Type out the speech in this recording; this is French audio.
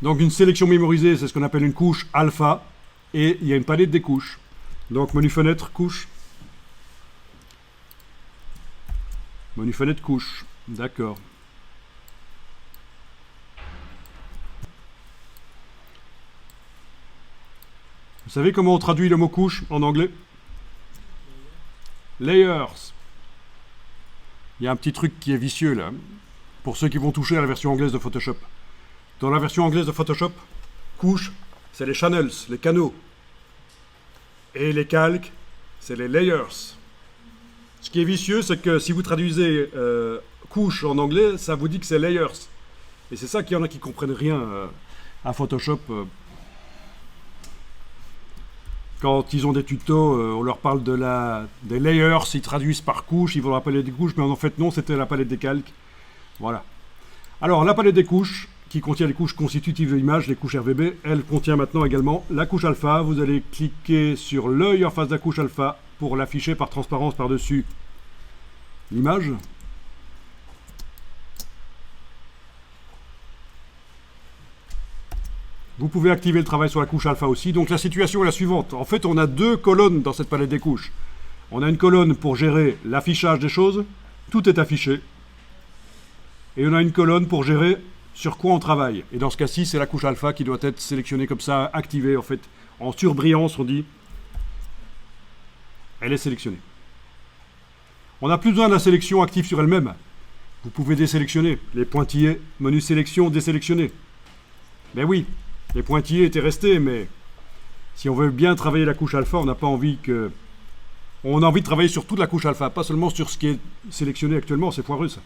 Donc une sélection mémorisée, c'est ce qu'on appelle une couche alpha, et il y a une palette des couches. Donc menu fenêtre, couche. Menu fenêtre, couche. D'accord. Vous savez comment on traduit le mot couche en anglais? Layers. Il y a un petit truc qui est vicieux là, pour ceux qui vont toucher à la version anglaise de Photoshop. Dans la version anglaise de Photoshop, couche, c'est les channels, les canaux. Et les calques, c'est les layers. Ce qui est vicieux, c'est que si vous traduisez couche en anglais, ça vous dit que c'est layers. Et c'est ça qu'il y en a qui comprennent rien à Photoshop. Quand ils ont des tutos, on leur parle des layers, ils traduisent par couche, ils vont la palette des couches, mais en fait non, c'était la palette des calques. Voilà. Alors la palette des couches, qui contient les couches constitutives de l'image, les couches RVB, elle contient maintenant également la couche alpha. Vous allez cliquer sur l'œil en face de la couche alpha pour l'afficher par transparence par-dessus l'image. Vous pouvez activer le travail sur la couche alpha aussi. Donc la situation est la suivante. En fait, on a deux colonnes dans cette palette des couches. On a une colonne pour gérer l'affichage des choses. Tout est affiché. Et on a une colonne pour gérer sur quoi on travaille. Et dans ce cas-ci, c'est la couche alpha qui doit être sélectionnée comme ça, activée en fait. En surbrillance, on dit. Elle est sélectionnée. On n'a plus besoin de la sélection active sur elle-même. Vous pouvez désélectionner. Les pointillés, menu sélection, désélectionner. Ben oui. Les pointillés étaient restés, mais si on veut bien travailler la couche alpha, on n'a pas envie que... On a envie de travailler sur toute la couche alpha, pas seulement sur ce qui est sélectionné actuellement, c'est foireux ça.